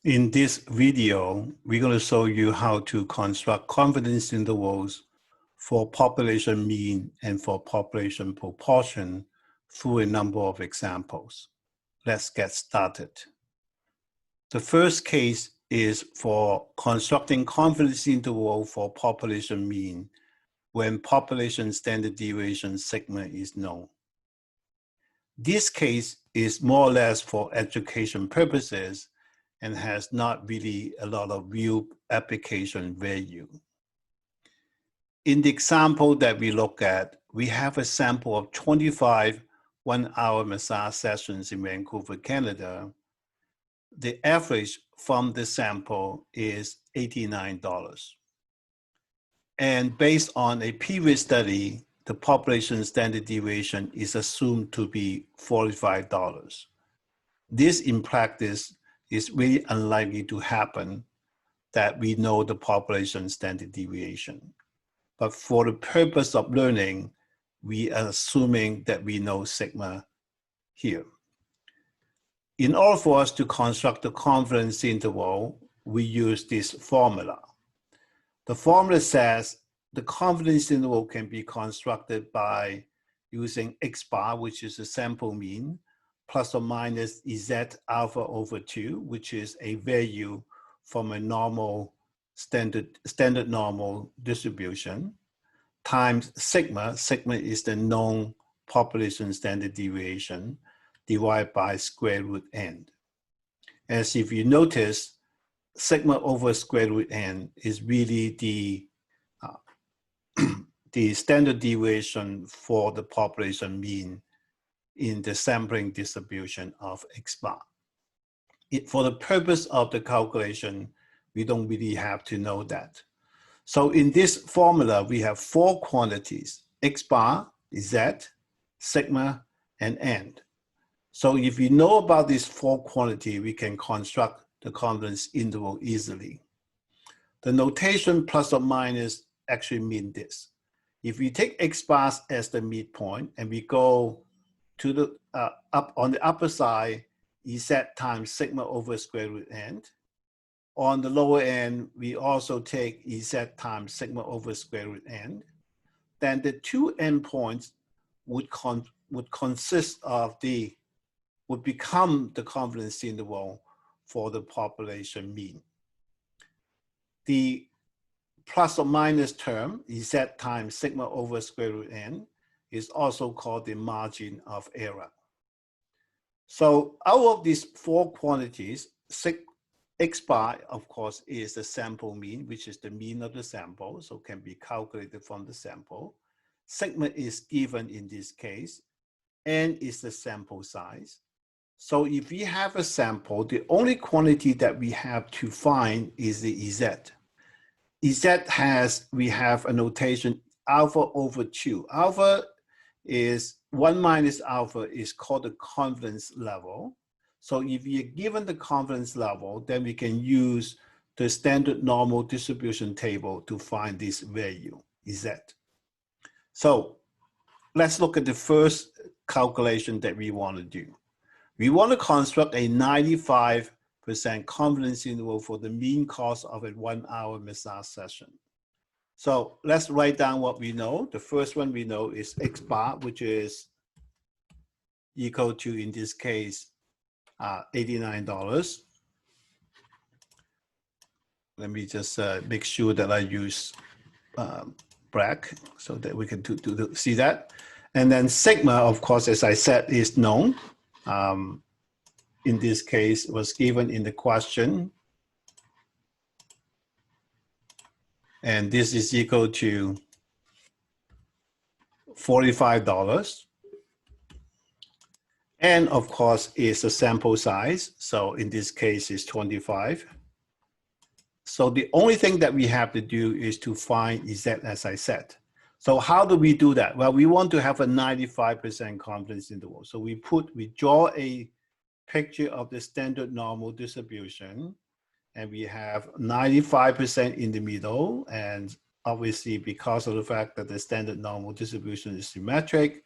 In this video, we're going to show you how to construct confidence intervals for population mean and for population proportion through a number of examples. Let's get started. The first case is for constructing confidence interval for population mean when population standard deviation sigma is known. This case is more or less for education purposes and has not really a lot of real application value. In the example that we look at, we have a sample of 25 one-hour massage sessions in Vancouver, Canada. The average from the sample is $89. And based on a previous study, the population standard deviation is assumed to be $45. This in practice is really unlikely to happen that we know the population standard deviation. But for the purpose of learning, we are assuming that we know sigma here. In order for us to construct the confidence interval, we use this formula. The formula says the confidence interval can be constructed by using X bar, which is the sample mean, plus or minus Z alpha over 2, which is a value from a normal standard normal distribution, times sigma. Sigma is the known population standard deviation divided by square root n. As if you notice, sigma over square root n is really the standard deviation for the population mean in the sampling distribution of X bar. For the purpose of the calculation, we don't really have to know that. So in this formula, we have four quantities: X bar, Z, sigma, and n. So if we know about these four quantities, we can construct the confidence interval easily. The notation plus or minus actually mean this. If we take X bar as the midpoint and we go to the up on the upper side, Z times sigma over square root n. On the lower end, we also take Z times sigma over square root n. Then the two endpoints would become the confidence interval for the population mean. The plus or minus term, Z times sigma over square root n, is also called the margin of error. So out of these four quantities, X bar, of course, is the sample mean, which is the mean of the sample, so can be calculated from the sample. Sigma is given in this case, n is the sample size. So if we have a sample, the only quantity that we have to find is the Z. We have a notation alpha over 2. Alpha is 1 minus alpha is called the confidence level. So if we are given the confidence level, then we can use the standard normal distribution table to find this value, Z. So let's look at the first calculation that we want to do. We want to construct a 95% confidence interval for the mean cost of a 1-hour massage session. So let's write down what we know. The first one we know is X bar, which is equal to, in this case, $89. Let me just make sure that I use BRAC so that we can see that. And then sigma, of course, as I said, is known. In this case, was given in the question. And this is equal to $45. And of course, is the sample size. So in this case, it's 25. So the only thing that we have to do is to find Z, as I said. So how do we do that? Well, we want to have a 95% confidence interval. So we draw a picture of the standard normal distribution, and we have 95% in the middle. And obviously, because of the fact that the standard normal distribution is symmetric,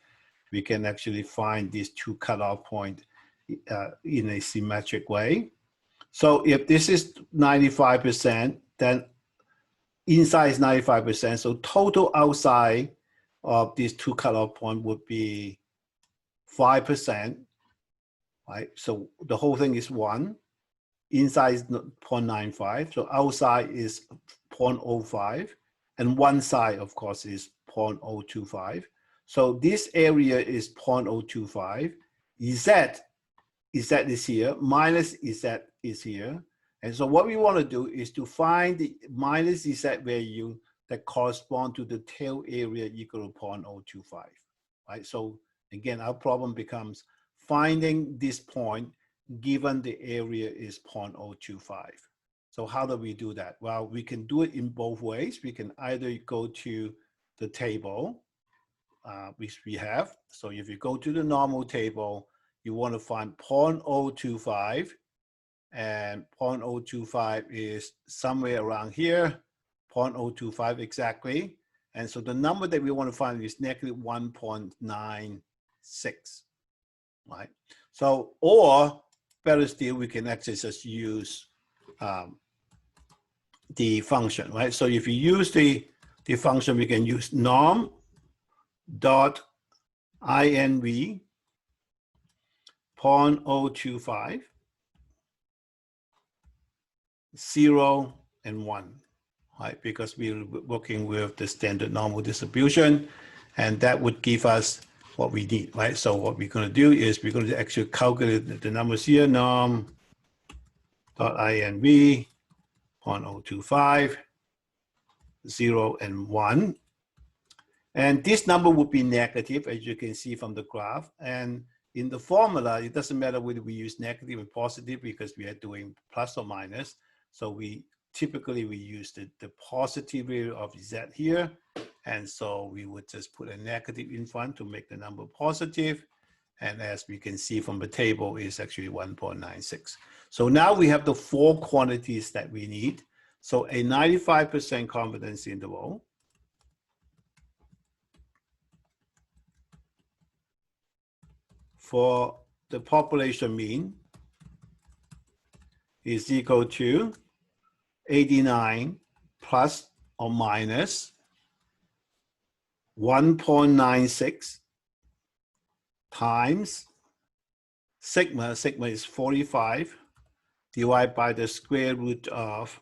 we can actually find these two cutoff points in a symmetric way. So if this is 95%, then inside is 95%. So total outside of these two cutoff points would be 5%, right? So the whole thing is 1. Inside is 0.95. So outside is 0.05. And one side, of course, is 0.025. So this area is 0.025. Z is here, minus Z is here. And so what we want to do is to find the minus Z value that correspond to the tail area equal to 0.025, right? So again, our problem becomes finding this point given the area is 0.025. So how do we do that? Well, we can do it in both ways. We can either go to the table, which we have. So if you go to the normal table, you want to find 0.025, and 0.025 is somewhere around here, 0.025 exactly. And so the number that we want to find is negative 1.96, right? So, or better still, we can actually just use the function, right? So if you use the function, we can use norm dot inv 0.025, 0 and 1, right? Because we're working with the standard normal distribution, and that would give us what we need, right? So what we're going to do is we're going to actually calculate the numbers here, norm dot inv 0.025, 0 and 1. And this number would be negative, as you can see from the graph. And in the formula, it doesn't matter whether we use negative or positive because we are doing plus or minus. So we typically use the positive value of Z here. And so we would just put a negative in front to make the number positive. And as we can see from the table, it's actually 1.96. So now we have the 4 quantities that we need. So a 95% confidence interval for the population mean is equal to 89 plus or minus 1.96 times sigma. Sigma is 45 divided by the square root of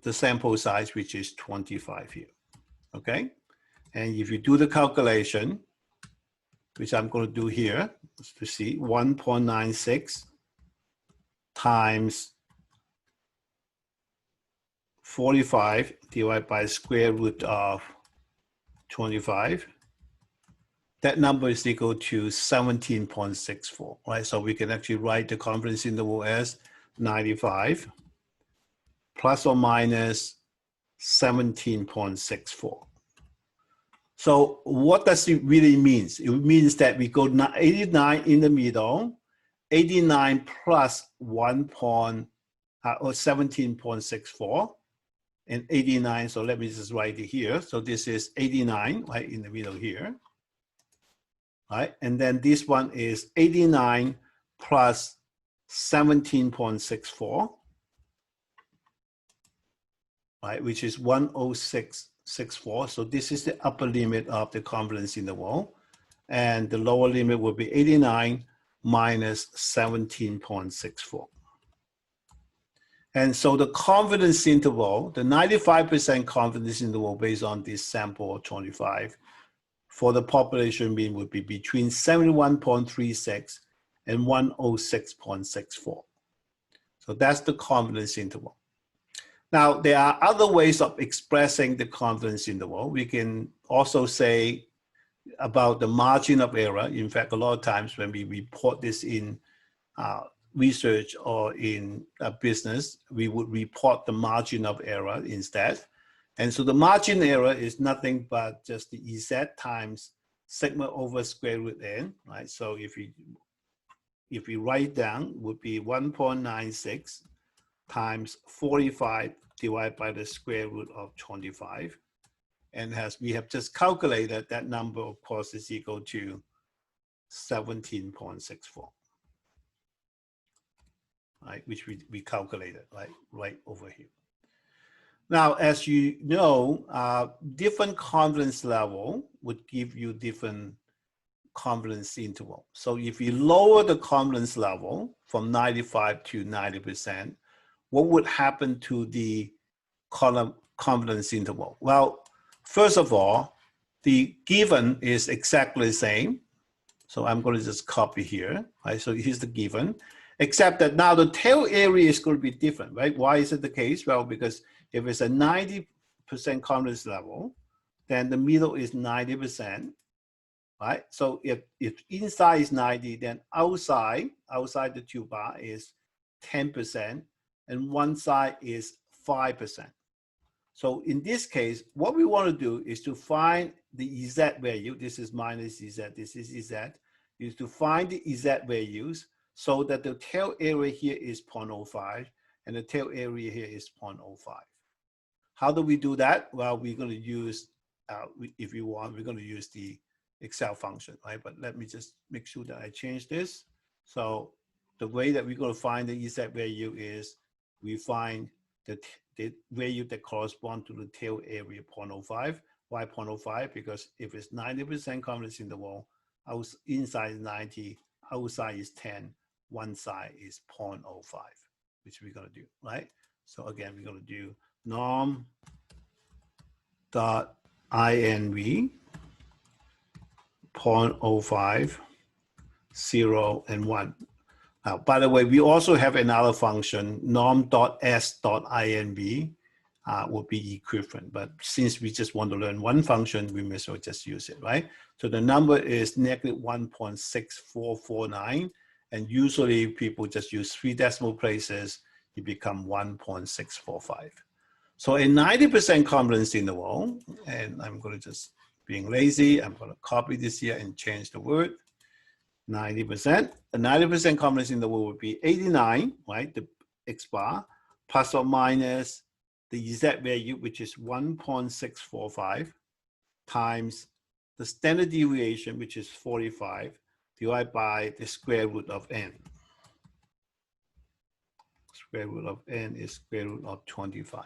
the sample size, which is 25 here, okay? And if you do the calculation, which I'm going to do here, to see 1.96 times 45 divided by square root of 25, that number is equal to 17.64, right? So we can actually write the confidence interval as 95 plus or minus 17.64. So what does it really mean? It means that we go 89 in the middle, 89 plus 17.64, and 89, so let me just write it here. So this is 89, right, in the middle here, right? And then this one is 89 plus 17.64, right, which is 106.64. So this is the upper limit of the confidence interval. And the lower limit will be 89 minus 17.64. And so the confidence interval, the 95% confidence interval based on this sample of 25 for the population mean would be between 71.36 and 106.64. So that's the confidence interval. Now, there are other ways of expressing the confidence interval. We can also say about the margin of error. In fact, a lot of times when we report this in research or in a business, we would report the margin of error instead. And so the margin error is nothing but just the Z times sigma over square root n, right? So if we write down, would be 1.96 times 45 divided by the square root of 25. And as we have just calculated, that number, of course, is equal to 17.64. right? Which we calculated, right over here. Now, as you know, different confidence level would give you different confidence interval. So if you lower the confidence level from 95 to 90%, what would happen to the confidence interval? Well, first of all, the given is exactly the same. So I'm going to just copy here, right? So here's the given, except that now the tail area is going to be different, right? Why is it the case? Well, because if it's a 90% confidence level, then the middle is 90%, right? So if inside is 90, then outside the two bar is 10%, and one side is 5%. So in this case, what we want to do is to find the Z value. This is minus Z, this is Z, is to find the Z values so that the tail area here is 0.05 and the tail area here is 0.05. How do we do that? Well, we're going to use, if you want, we're going to use the Excel function, right? But let me just make sure that I change this. So the way that we're going to find the Z value is we find the value that corresponds to the tail area 0.05. Why 0.05? Because if it's 90% confidence interval, inside is 90, outside is 10, one side is 0.05, which we're going to do, right? So again, we're going to do norm dot inv 0.05, 0, and 1. Now, by the way, we also have another function, norm.s.inv will be equivalent. But since we just want to learn one function, we may as well just use it, right? So the number is negative 1.6449. And usually people just use 3 decimal places, it becomes 1.645. So a 90% confidence interval, and I'm going to just being lazy, I'm going to copy this here and change the word. 90%. The 90% confidence interval would be 89, right? The X bar, plus or minus the Z value, which is 1.645, times the standard deviation, which is 45, divided by the square root of n. Square root of n is square root of 25.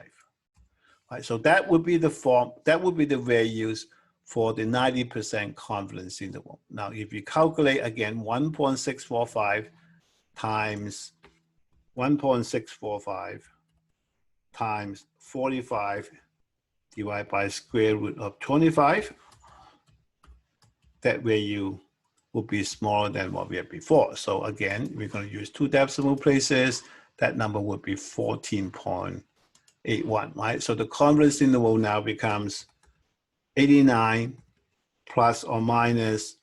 Right, so that would be the form, that would be the values for the 90% confidence interval. Now, if you calculate again 1.645 times 1.645 times 45 divided by square root of 25, that value will be smaller than what we had before. So again, we're going to use 2 decimal places. That number would be 14.81, right? So the confidence interval now becomes 89 plus or minus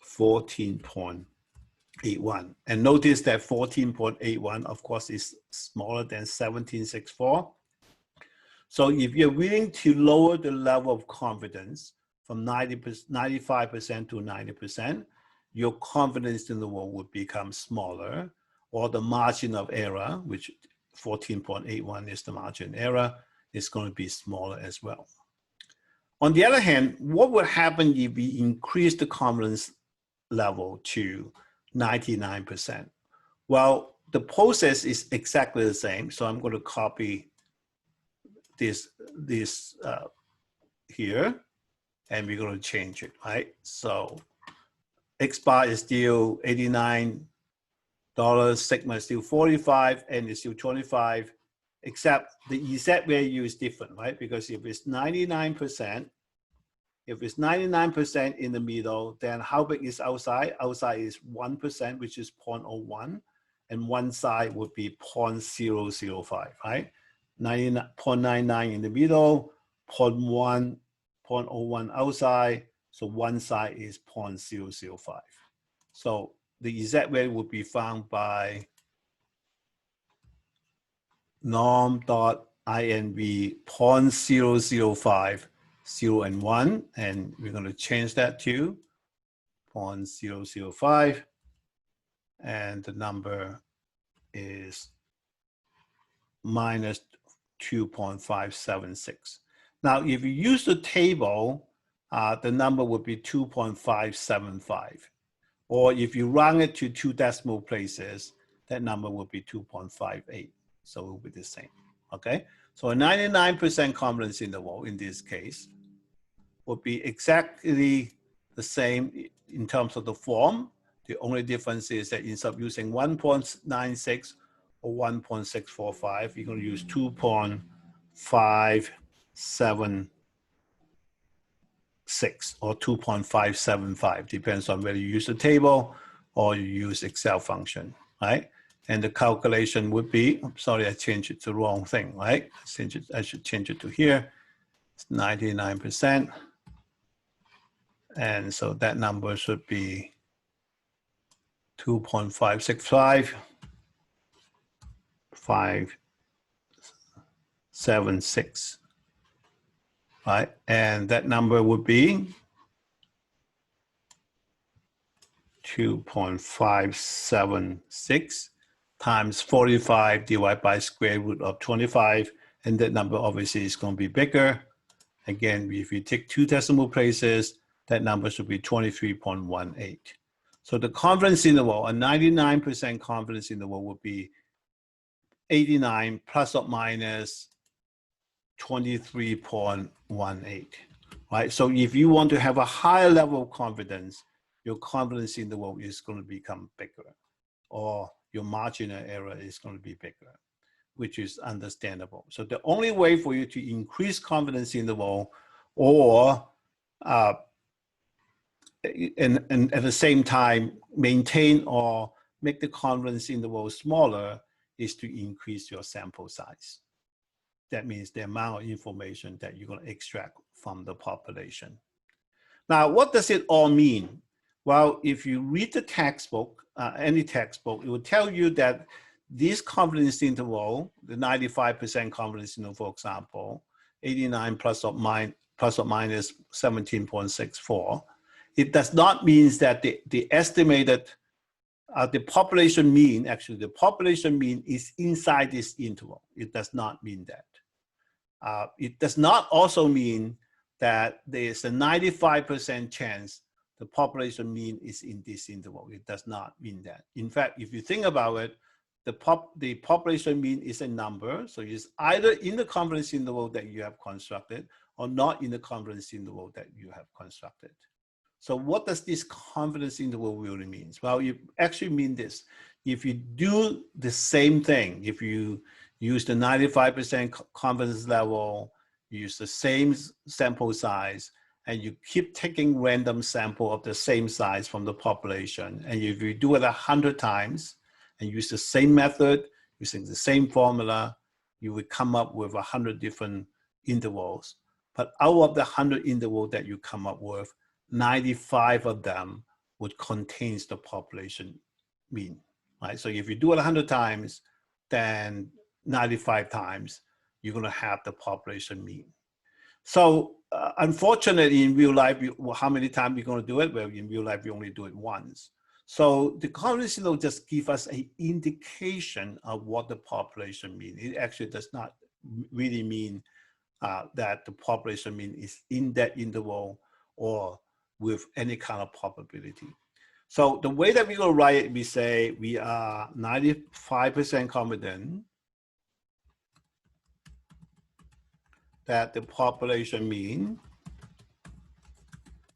14.81. And notice that 14.81, of course, is smaller than 1764. So if you're willing to lower the level of confidence from 95% to 90%, your confidence interval would become smaller, or the margin of error, which 14.81 is the margin error, is going to be smaller as well. On the other hand, what would happen if we increase the confidence level to 99%? Well, the process is exactly the same. So I'm going to copy this here, and we're going to change it, right? So X bar is still $89, sigma is still 45, and it's still 25. Except the Z value is different, right? Because if it's 99%, in the middle, then how big is outside? Outside is 1%, which is 0.01, and one side would be 0.005, right? 0.99 in the middle, 0.01 outside, so one side is 0.005. So the Z value would be found by norm.inv 0.005, 0 and 1, and we're going to change that to 0.005, and the number is minus 2.576. Now, if you use the table, the number would be 2.575. Or if you round it to 2 decimal places, that number will be 2.58. So it will be the same, okay? So a 99% confidence interval in this case would be exactly the same in terms of the form. The only difference is that instead of using 1.96 or 1.645, you're going to use 2.576 or 2.575, depends on whether you use the table or you use Excel function, right? And the calculation would be, I'm sorry, I changed it to the wrong thing, right? I should change it to here. It's 99%. And so that number should be 2.565, 576, right? And that number would be 2.576 times 45 divided by square root of 25. And that number obviously is going to be bigger. Again, if you take 2 decimal places, that number should be 23.18. So the confidence interval, a 99% confidence interval would be 89 plus or minus 23.18, right? So if you want to have a higher level of confidence, your confidence interval is going to become bigger, or your marginal error is going to be bigger, which is understandable. So the only way for you to increase confidence interval or and at the same time maintain or make the confidence interval smaller is to increase your sample size. That means the amount of information that you're going to extract from the population. Now, what does it all mean? Well, if you read the textbook, any textbook, it will tell you that this confidence interval, the 95% confidence interval, for example, 89 plus or minus 17.64, it does not mean that the estimated, the population mean, actually the population mean is inside this interval. It does not mean that. It does not also mean that there's a 95% chance the population mean is in this interval. It does not mean that. In fact, if you think about it, the population mean is a number. So it's either in the confidence interval that you have constructed or not in the confidence interval that you have constructed. So what does this confidence interval really mean? Well, you actually mean this. If you do the same thing, if you use the 95% confidence level, use the same sample size, and you keep taking random sample of the same size from the population, and if you do it 100 times and use the same method, using the same formula, you would come up with 100 different intervals. But out of the 100 intervals that you come up with, 95 of them would contain the population mean, right? So if you do it 100 times, then 95 times, you're going to have the population mean. So unfortunately, in real life, how many times are you going to do it? Well, in real life, you only do it once. So the confidence interval just gives us an indication of what the population means. It actually does not really mean that the population mean is in that interval or with any kind of probability. So the way that we're going to write it, we say we are 95% confident that the population mean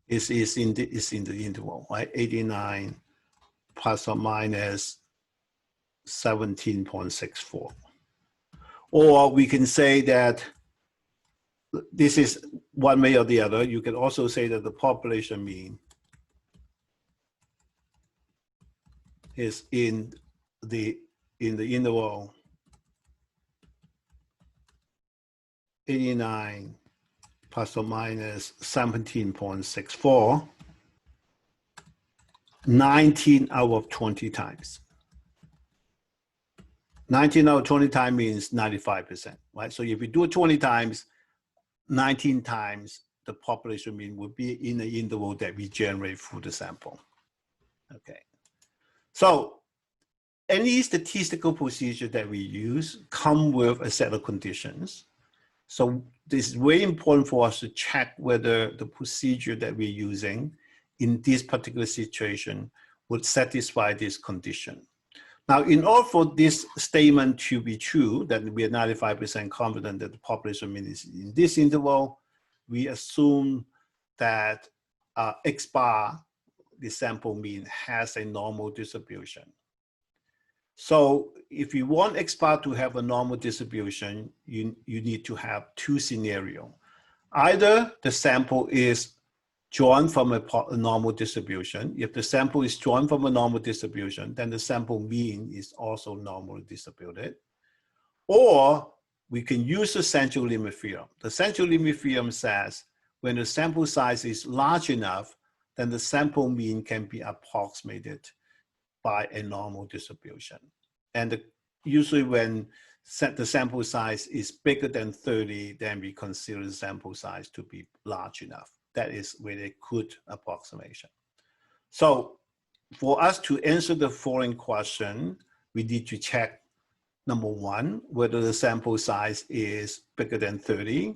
is in the interval, right? 89 plus or minus 17.64. Or we can say that this is one way or the other. You can also say that the population mean is in the interval 89 plus or minus 17.64, 19 out of 20 times. 19 out of 20 times means 95%, right? So if you do it 20 times, 19 times the population mean would be in the interval that we generate through the sample. Okay. So any statistical procedure that we use come with a set of conditions. So this is very important for us to check whether the procedure that we're using in this particular situation would satisfy this condition. Now, in order for this statement to be true, that we are 95% confident that the population mean is in this interval, we assume that X bar, the sample mean, has a normal distribution. So if you want X bar to have a normal distribution, you need to have two scenarios. Either the sample is drawn from a normal distribution. If the sample is drawn from a normal distribution, then the sample mean is also normally distributed. Or we can use the central limit theorem. The central limit theorem says when the sample size is large enough, then the sample mean can be approximated by a normal distribution. And usually when the sample size is bigger than 30, then we consider the sample size to be large enough. That is really a good approximation. So for us to answer the following question, we need to check, number one, whether the sample size is bigger than 30.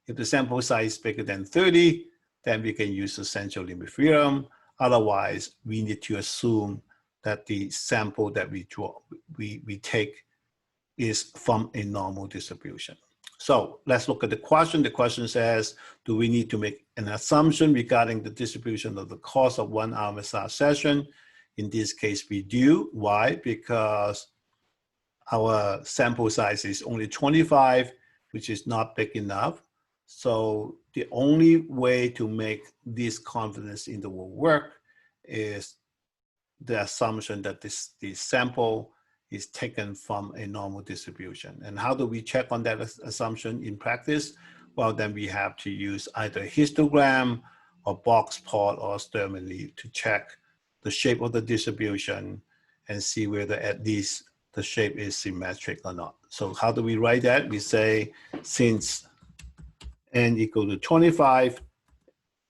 If the sample size is bigger than 30, then we can use the central limit theorem. Otherwise, we need to assume that the sample that we take is from a normal distribution. So let's look at the question. The question says, do we need to make an assumption regarding the distribution of the cost of 1 hour massage session? In this case, we do. Why? Because our sample size is only 25, which is not big enough. So the only way to make this confidence interval work is the assumption that the sample is taken from a normal distribution. And how do we check on that assumption in practice? Well, then we have to use either histogram or box plot or Sturm-Liouville to check the shape of the distribution and see whether at least the shape is symmetric or not. So how do we write that? We say since n equal to 25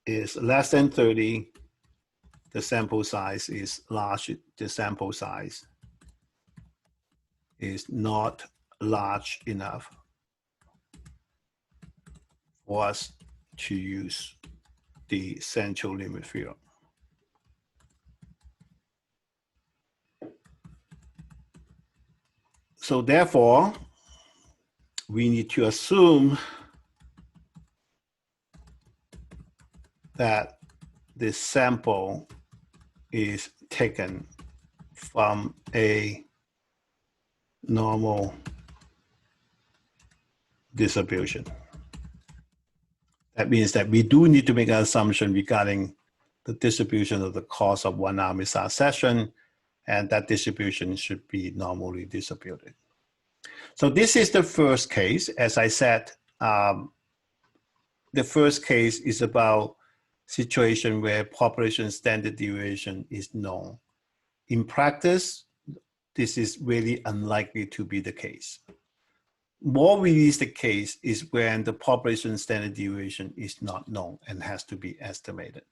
is less than 30, the sample size is large, the sample size is not large enough for us to use the central limit theorem. So therefore, we need to assume that the sample is taken from a normal distribution. That means that we do need to make an assumption regarding the distribution of the cost of 1 hour massage session, and that distribution should be normally distributed. So this is the first case. As I said, the first case is about situation where population standard deviation is known. In practice, this is really unlikely to be the case. More really is the case is when the population standard deviation is not known and has to be estimated.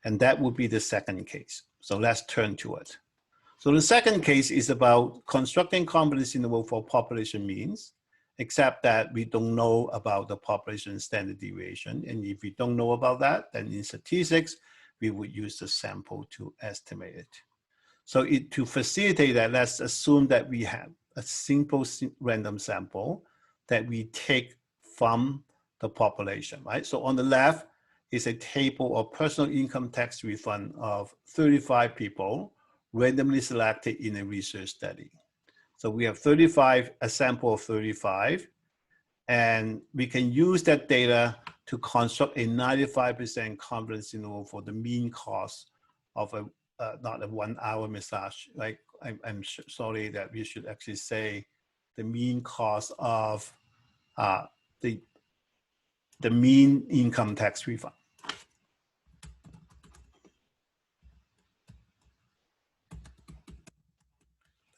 And that would be the second case. So let's turn to it. So the second case is about constructing confidence interval for population means, except that we don't know about the population standard deviation. And if we don't know about that, then in statistics, we would use the sample to estimate it. So to facilitate that, let's assume that we have a simple random sample that we take from the population, right? So on the left is a table of personal income tax refund of 35 people randomly selected in a research study. So we have a sample of 35, and we can use that data to construct a 95% confidence interval for the mean cost of not a 1 hour massage. Like I'm sorry that we should actually say the mean cost of the mean income tax refund.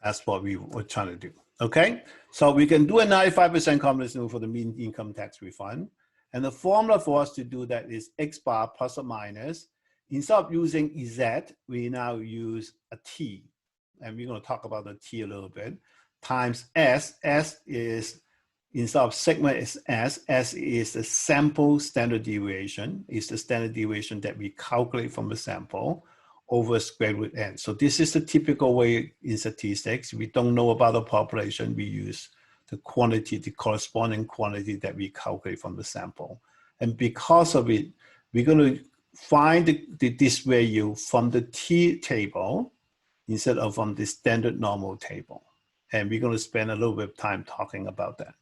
That's what we were trying to do, okay? So we can do a 95% confidence interval for the mean income tax refund. And the formula for us to do that is X bar plus or minus. Instead of using Z, we now use a T. And we're gonna talk about the T a little bit, times S. S is, instead of sigma is S. S is the sample standard deviation, is the standard deviation that we calculate from the sample, over square root n. So this is the typical way in statistics. We don't know about the population. We use the quantity, the corresponding quantity that we calculate from the sample. And because of it, we're going to find this value from the t table instead of from the standard normal table. And we're going to spend a little bit of time talking about that.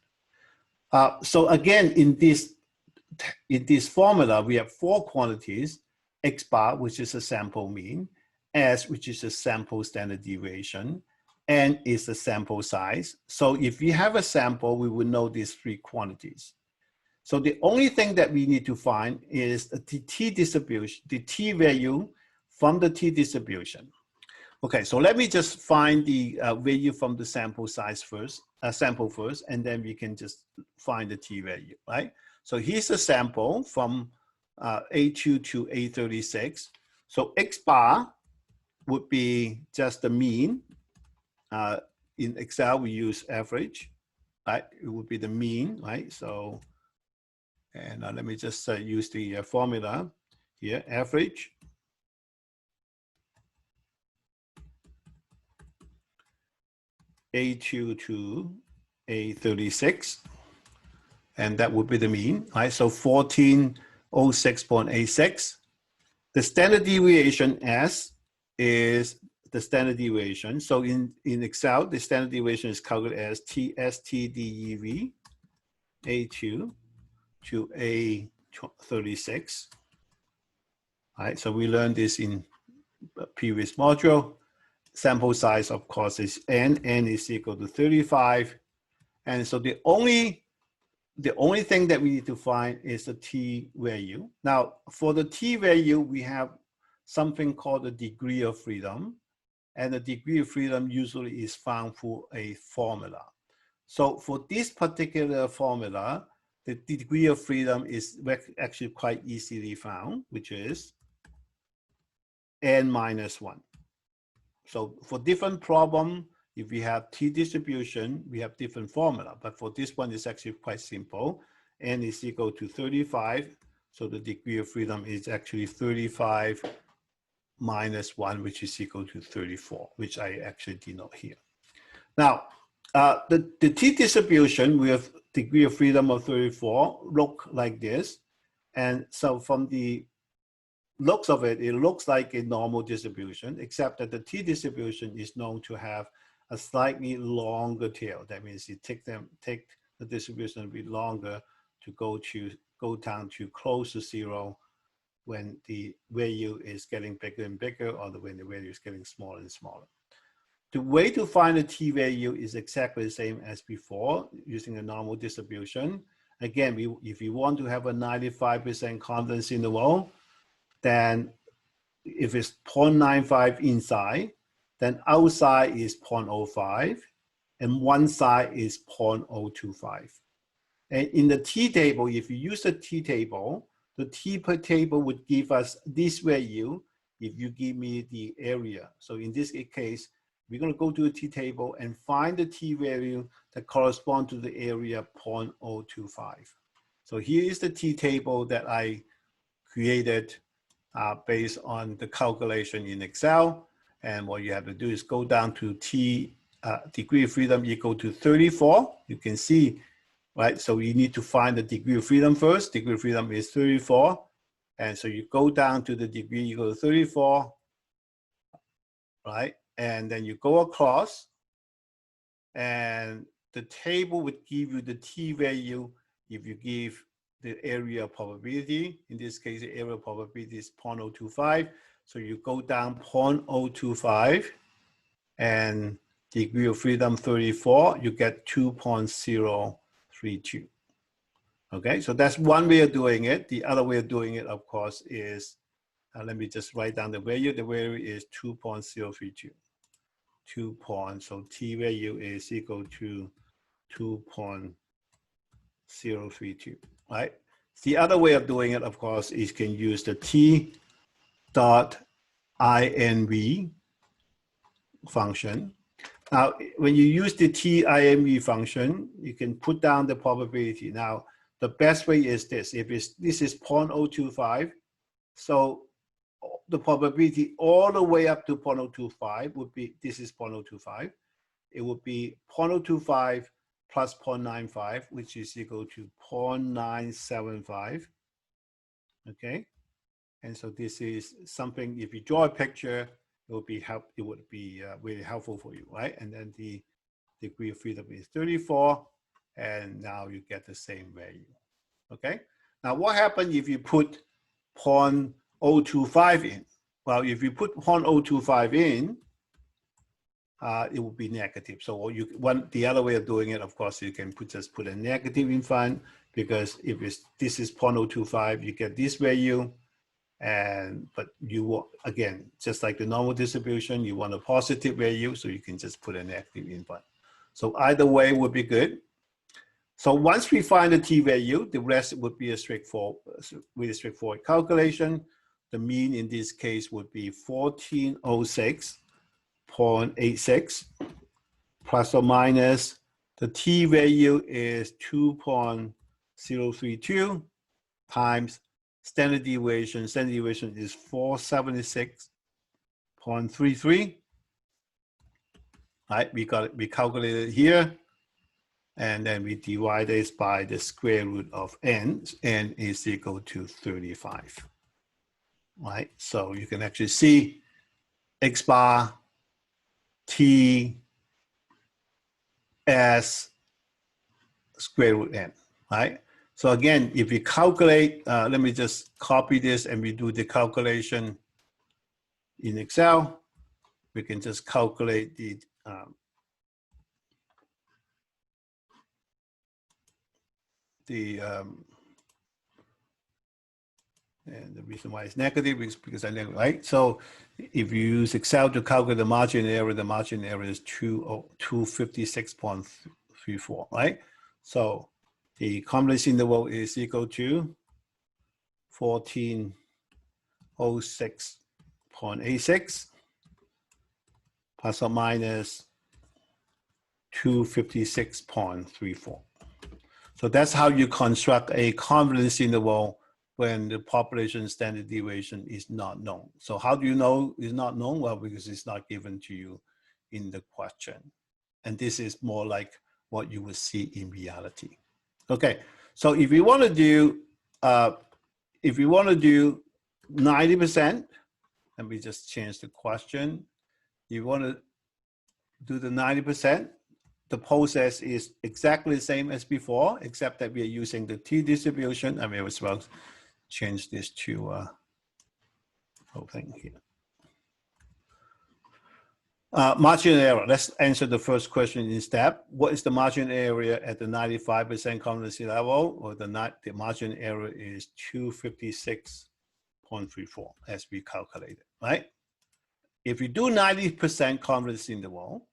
So again, in this formula, we have 4 quantities: x bar, which is a sample mean; s, which is a sample standard deviation; n is the sample size. So if we have a sample, we will know these 3 quantities. So the only thing that we need to find is the t distribution, the t value from the t distribution. Okay, so let me just find the value from the sample size first, sample first, and then we can just find the t value, right? So here's a sample from A2 to A36. So x bar would be just the mean. In Excel, we use average, right? It would be the mean, right? So, and let me just use the formula here, average. A2 to A36, and that would be the mean, right? So 1406.86. The standard deviation S is the standard deviation. So in Excel, the standard deviation is calculated as TSTDEV, A2 to A36. All right, so we learned this in a previous module. Sample size, of course, is n. N is equal to 35. And so the only thing that we need to find is the t value. Now, for the t value, we have something called the degree of freedom. And the degree of freedom usually is found through a formula. So for this particular formula, the degree of freedom is actually quite easily found, which is n minus 1. So for different problem, if we have t distribution, we have different formula. But for this one, it's actually quite simple. N is equal to 35. So the degree of freedom is actually 35 minus 1, which is equal to 34, which I actually denote here. Now, the t distribution with degree of freedom of 34 look like this. And so from the looks of it, it looks like a normal distribution, except that the t distribution is known to have a slightly longer tail. That means you take the distribution a bit longer to go down to close to 0 when the value is getting bigger and bigger, or when the value is getting smaller and smaller. The way to find the t value is exactly the same as before, using a normal distribution. Again, if you want to have a 95% confidence interval, then if it's 0.95 inside, then outside is 0.05, and one side is 0.025. And in the t table, if you use the t table, the t per table would give us this value if you give me the area. So in this case, we're going to go to the t table and find the t value that corresponds to the area 0.025. So here is the t table that I created based on the calculation in Excel. And what you have to do is go down to t degree of freedom equal to 34. You can see, right? So you need to find the degree of freedom first. Degree of freedom is 34. And so you go down to the degree equal to 34, right? And then you go across, and the table would give you the t value if you give the area probability. In this case, the area probability is 0.025. So you go down 0.025 and degree of freedom 34, you get 2.032. Okay, so that's one way of doing it. The other way of doing it, of course, is, let me just write down the value. The value is 2.032. So t value is equal to 2.032, right? The other way of doing it, of course, is you can use the t dot inv function. Now, when you use the tinv function, you can put down the probability. Now, the best way is this. If this is 0.025, so the probability all the way up to 0.025 would be, this is 0.025. It would be 0.025 plus 0.95, which is equal to 0.975. Okay. And so this is something, if you draw a picture, it would be really helpful for you, right? And then the degree of freedom is 34, and now you get the same value. Okay. Now, what happens if you put 0.025 in? Well, if you put 0.025 in, it will be negative. So the other way of doing it, of course, you can just put a negative in front, because if this is 0.025, you get this value. But you want, again, just like the normal distribution, you want a positive value, so you can just put a negative in front. So either way would be good. So once we find the t value, the rest would be a really straightforward calculation. The mean in this case would be 1406.86 plus or minus the t value is 2.032 times standard deviation. Standard deviation is 476.33. Right, we calculated it here, and then we divide this by the square root of n. N is equal to 35. Right, so you can actually see x bar t as square root n. Right. So again, if you calculate, let me just copy this and we do the calculation in Excel. We can just calculate and the reason why it's negative is because I negative, right? So if you use Excel to calculate the margin error is 256.34, right? So the confidence interval is equal to 1406.86 plus or minus 256.34. So that's how you construct a confidence interval when the population standard deviation is not known. So how do you know it's not known? Well, because it's not given to you in the question. And this is more like what you would see in reality. Okay, so if you want to do 90%, let me just change the question. You want to do the 90%, the process is exactly the same as before, except that we are using the t distribution. I may as well change this to whole thing here. Margin error. Let's answer the first question in step. What is the margin area at the 95% confidence level? Or the margin error is 256.34 as we calculated, right? If you do 90% confidence interval,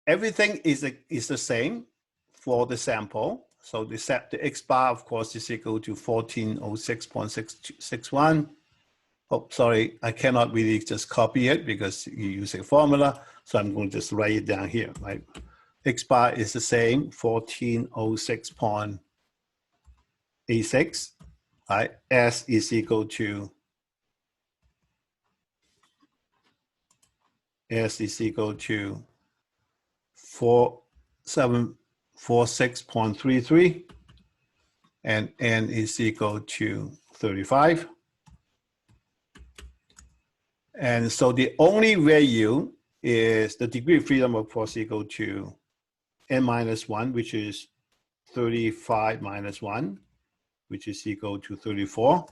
everything is the same for the sample. So the x bar, of course, is equal to 1406.61. Oh, sorry, I cannot really just copy it because you use a formula. So I'm going to just write it down here, right? X bar is the same, 1406.86, right? S is equal to 4746.33, and n is equal to 35. And so the only value is the degree of freedom, of course, equal to n minus 1, which is 35 minus 1, which is equal to 34.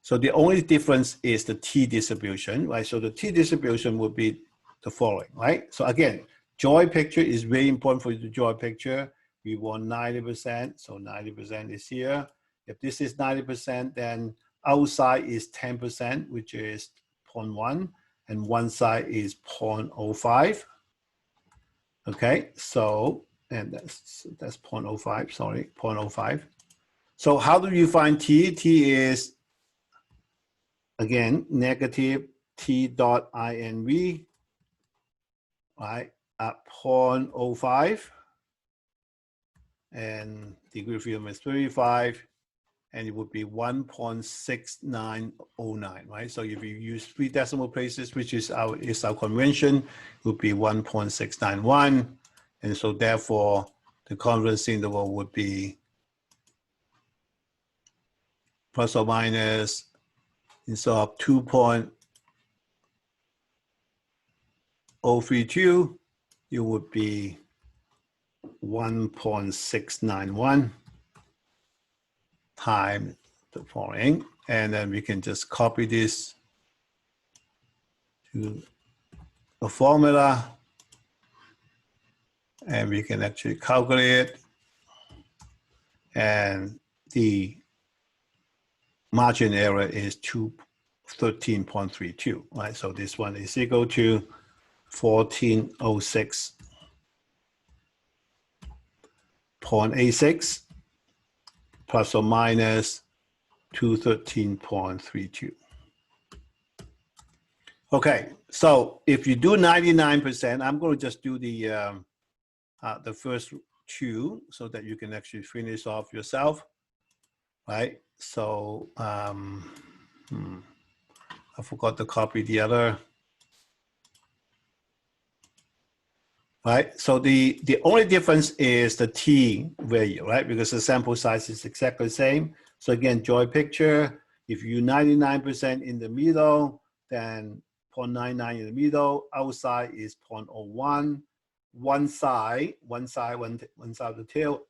So the only difference is the t distribution, right? So the t distribution would be the following, right? So again, draw a picture is very important for you to draw a picture. We want 90%, so 90% is here. If this is 90%, then outside is 10%, which is 0.1, and one side is 0.05. Okay, so, and that's 0.05, sorry, 0.05. So how do you find t? T is, again, negative t dot inv, right, at 0.05, and degree of freedom is 35. and it would be 1.6909, right? So if you use 3 decimal places, which is our convention, it would be 1.691. And so therefore, the confidence interval would be plus or minus, instead of 2.032, it would be 1.691 times the following. And then we can just copy this to the formula, and we can actually calculate it. And the margin error is 13.32, right? So this one is equal to 1406.86 plus or minus 213.32. Okay, so if you do 99%, I'm going to just do the first two so that you can actually finish off yourself, right? So I forgot to copy the other. Right, so the only difference is the t value, right? Because the sample size is exactly the same. So again, draw a picture. If you 99% in the middle, then 0.99 in the middle. Outside is 0.01. One side of the tail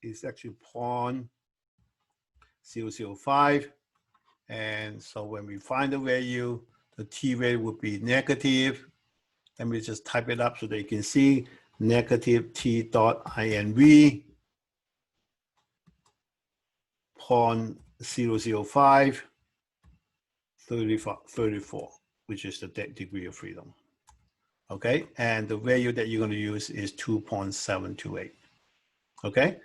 is actually 0.005. And so when we find the value, the t value would be negative. Let me just type it up so that you can see negative t dot inv 0.005 34, which is the degree of freedom. Okay, and the value that you're going to use is 2.728. Okay,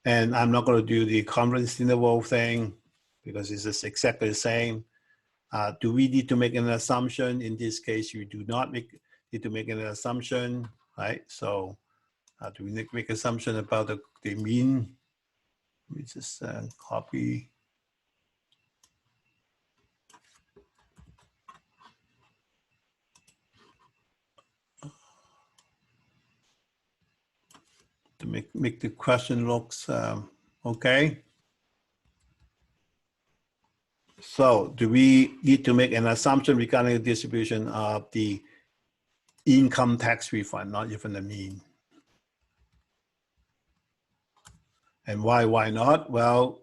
and I'm not going to do the confidence interval thing because it's just exactly the same. Do we need to make an assumption? In this case, you do not need to make an assumption, right? So do we make an assumption about the mean? Let me just copy. To make the question looks okay. So do we need to make an assumption regarding the distribution of the income tax refund, not even the mean? And why not? Well,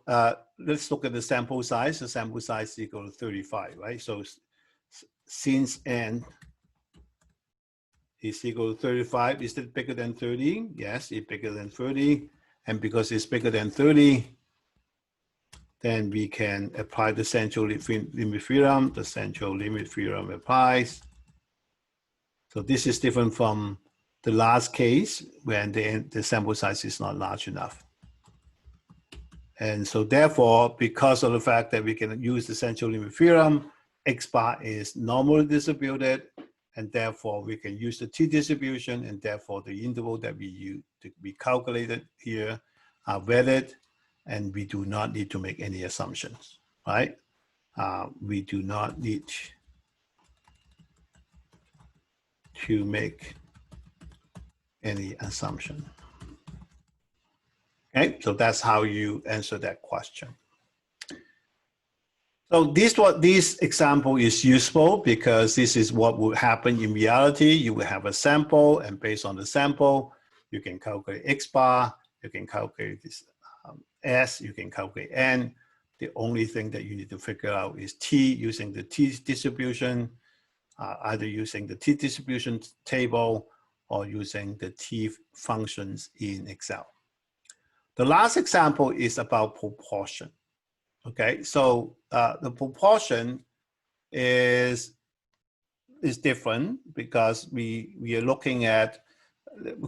let's look at the sample size. The sample size is equal to 35, right? So since n is equal to 35, is it bigger than 30? Yes, it's bigger than 30. And because it's bigger than 30, then we can apply the central limit theorem. The central limit theorem applies. So this is different from the last case when the sample size is not large enough. And so therefore, because of the fact that we can use the central limit theorem, X bar is normally distributed, and therefore we can use the t-distribution, and therefore the interval that we calculated here are valid, and we do not need to make any assumptions, right? We do not need to make any assumption. Okay, so that's how you answer that question. So this example is useful because this is what would happen in reality. You will have a sample, and based on the sample, you can calculate X bar, you can calculate this S, you can calculate N. The only thing that you need to figure out is T using the t-distribution, either using the t-distribution table or using the t functions in Excel. The last example is about proportion. Okay, so the proportion is different because we are looking at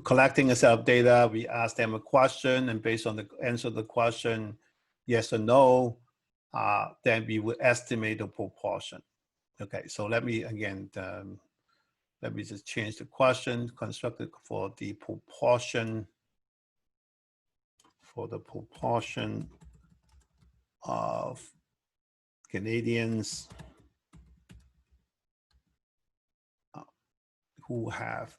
collecting a set of data. We ask them a question, and based on the answer to the question, yes or no, then we will estimate the proportion. Okay, so let me again, let me just change the question constructed for the proportion. of Canadians who have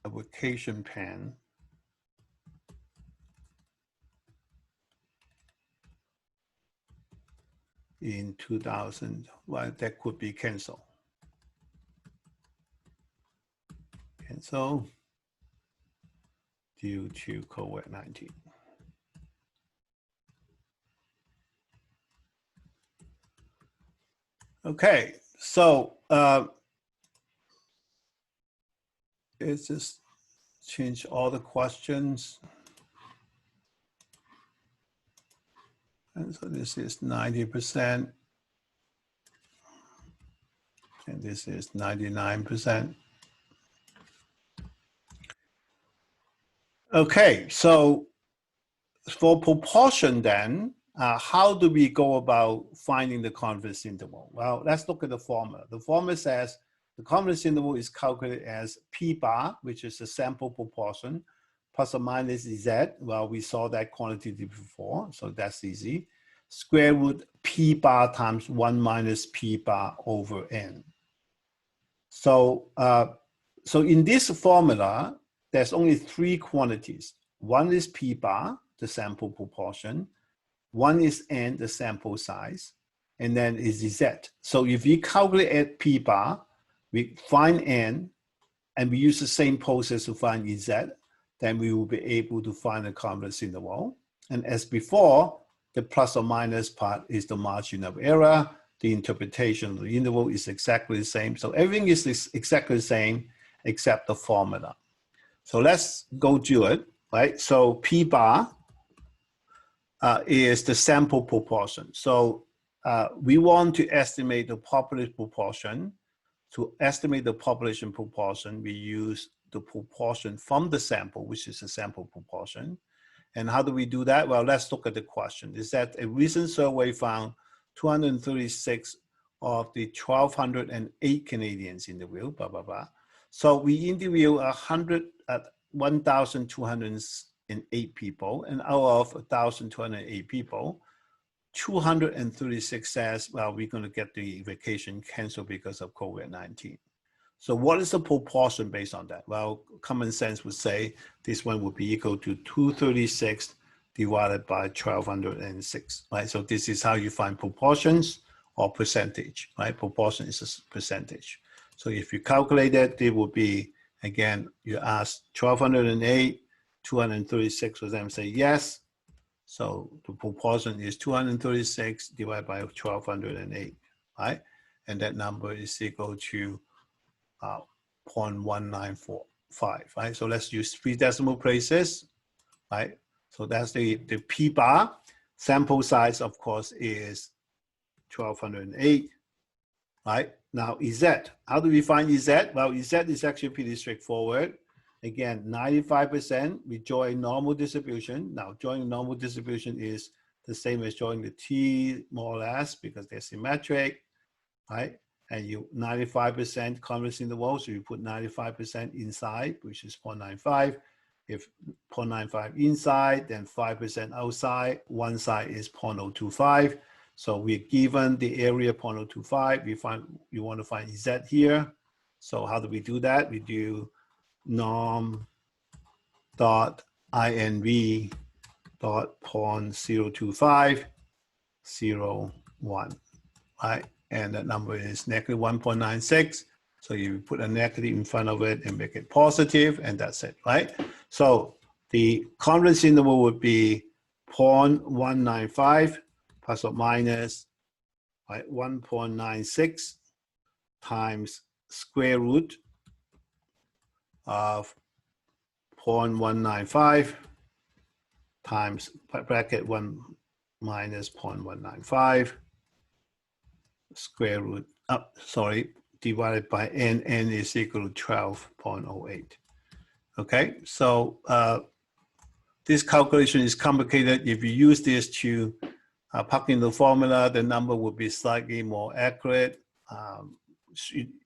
a vacation plan in 2000, well, that could be canceled. Cancel due to COVID-19. Okay, so let's just change all the questions. And so this is 90%. And this is 99%. Okay, so for proportion then, how do we go about finding the confidence interval? Well, let's look at the formula. The formula says the confidence interval is calculated as P bar, which is the sample proportion, plus or minus Z. Well, we saw that quantity before, so that's easy. Square root P bar times 1 minus P bar over N. So, so in this formula, there's only 3 quantities. One is P bar, the sample proportion. One is N, the sample size. And then is Z. So if we calculate P bar, we find N, and we use the same process to find Z, then we will be able to find the confidence interval. And as before, the plus or minus part is the margin of error. The interpretation of the interval is exactly the same. So everything is exactly the same except the formula. So let's go do it, right? So P bar is the sample proportion. So we want to estimate the population proportion. To estimate the population proportion, we use the proportion from the sample, which is the sample proportion. And how do we do that? Well, let's look at the question. Is that a recent survey found 236 of the 1,208 Canadians in the wheel, blah, blah, blah. So we interview 1,208 people, and out of 1,208 people, 236 says, well, we're going to get the vacation canceled because of COVID-19. So what is the proportion based on that? Well, common sense would say this one would be equal to 236 divided by 1,206, right? So this is how you find proportions or percentage, right? Proportion is a percentage. So if you calculate it, it would be, again, you ask 1,208, 236 of them say yes. So the proportion is 236 divided by 1,208, right? And that number is equal to 0.1945, right? So let's use 3 decimal places, right? So that's the P bar. Sample size, of course, is 1,208, right? Now Z, how do we find Z? Well, Z is actually pretty straightforward. Again, 95%, we join normal distribution. Now, joining normal distribution is the same as joining the T, more or less, because they're symmetric, right? And you 95% confidence interval, so you put 95% inside, which is 0.95. If 0.95 inside, then 5% outside. One side is 0.025. So we're given the area 0.025. We want to find Z here. So how do we do that? We do norm dot inv dot 0.02501, right? And that number is negative 1.96. So you put a negative in front of it and make it positive, and that's it, right? So the confidence interval would be 0.195 plus or minus, right, 1.96 times square root of 0.195 times bracket 1 minus 0.195 square root, divided by n. N is equal to 12.08. Okay, so this calculation is complicated. If you use this to plug in the formula, the number would be slightly more accurate.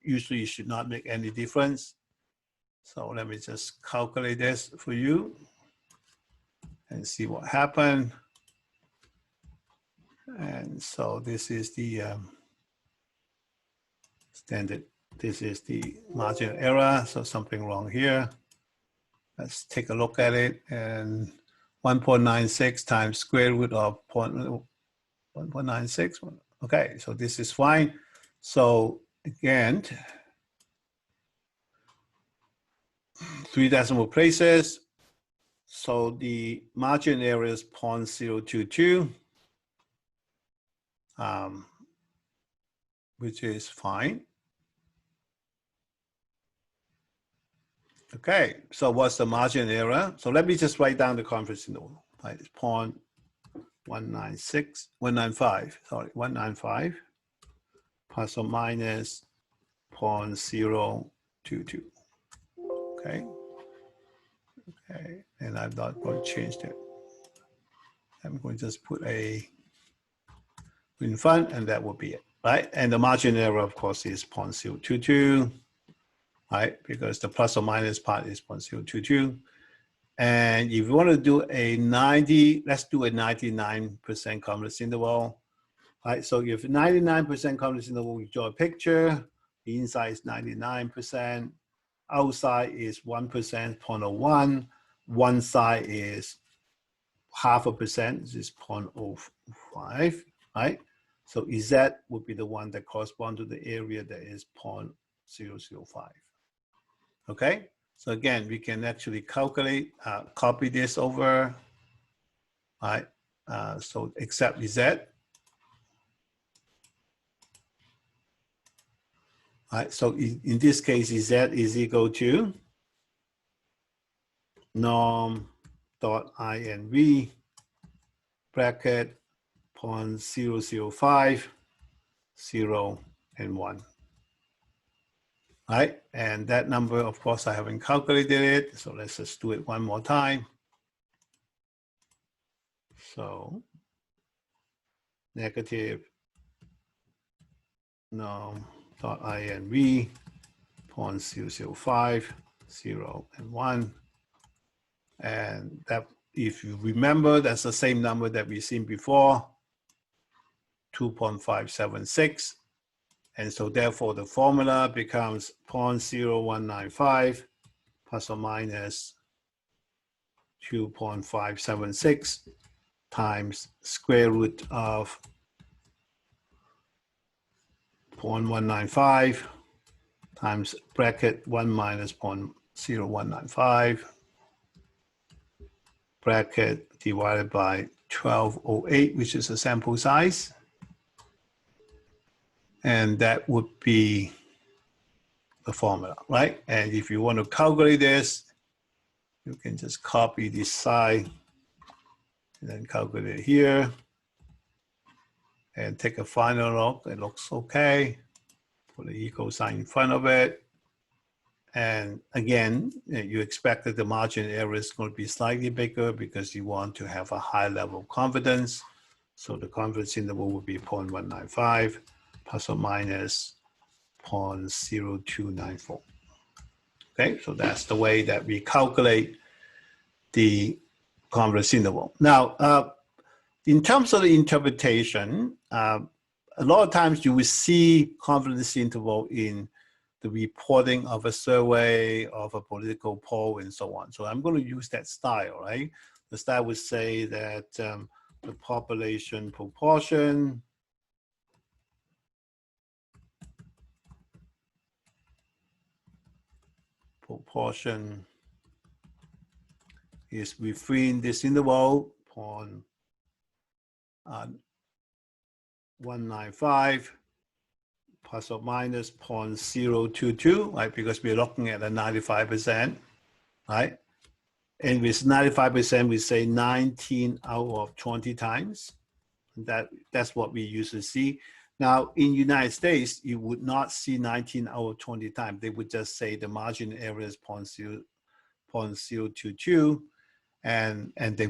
Usually it should not make any difference. So let me just calculate this for you and see what happened. And so this is the standard. This is the margin error. So something wrong here. Let's take a look at it. And 1.96 times square root of 1.96. Okay, so this is fine. So again, 3 decimal places. So the margin error is 0.022, which is fine. Okay, so what's the margin error? So let me just write down the confidence interval. Right, it's 195, plus or minus 0.022. Okay. Okay, and I'm not going to change that. I'm going to just put a in front, and that will be it, right? And the margin error, of course, is 0.022, right? Because the plus or minus part is 0.022. And if you want to do a 90, let's do a 99% confidence interval, right? So if 99% confidence interval, we draw a picture. The inside is 99%, outside is 1%, 0.01. One side is 0.5%, this is 0.05, right? So Z would be the one that corresponds to the area that is 0.005. Okay, so again, we can actually calculate, copy this over, right? So accept Z. Right, so in this case, Z is equal to norm.inv bracket 0.005, 0, and 1. Right, and that number, of course, I haven't calculated it, so let's just do it one more time. So negative norm.inv 0.005, 0, and 1. And that, if you remember, that's the same number that we've seen before, 2.576. And so therefore the formula becomes 0.0195 plus or minus 2.576 times square root of 0.195 times bracket 1 minus 0.0195 bracket divided by 1208, which is the sample size. And that would be the formula, right? And if you want to calculate this, you can just copy this side and then calculate it here and take a final look. It looks okay. Put the equal sign in front of it. And again, you expect that the margin error is going to be slightly bigger because you want to have a high level of confidence. So the confidence interval will be 0.195 plus or minus 0.0294. Okay, so that's the way that we calculate the confidence interval. Now, in terms of the interpretation, a lot of times you will see confidence interval in the reporting of a survey, of a political poll, and so on. So I'm going to use that style, right? The style would say that the population proportion is within this interval, 0.195 plus or minus 0.022, right? Because we're looking at a 95%, right? And with 95%, we say 19 out of 20 times. That's what we usually see. Now, in the United States, you would not see 19 out of 20 times. They would just say the margin error is 0.022, and they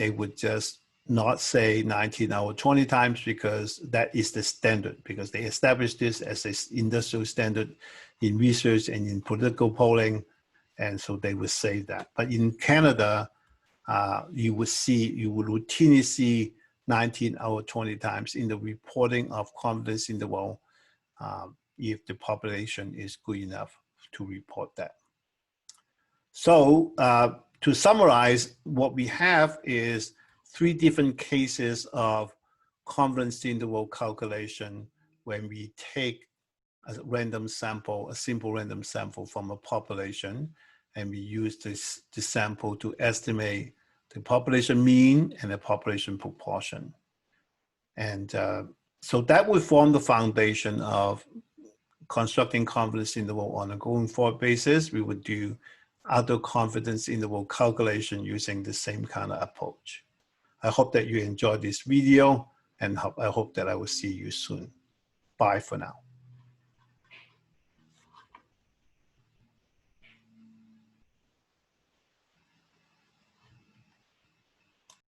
would just not say 19 out of 20 times because that is the standard, because they established this as an industrial standard in research and in political polling, and so they would say that. But in Canada, you would routinely see 19 out of 20 times in the reporting of confidence interval if the population is good enough to report that. So to summarize, what we have is 3 different cases of confidence interval calculation when we take a random sample, a simple random sample from a population, and we use this sample to estimate the population mean and the population proportion. And so that would form the foundation of constructing confidence interval on a going forward basis. We would do other confidence interval calculation using the same kind of approach. I hope that you enjoyed this video, and I hope that I will see you soon. Bye for now.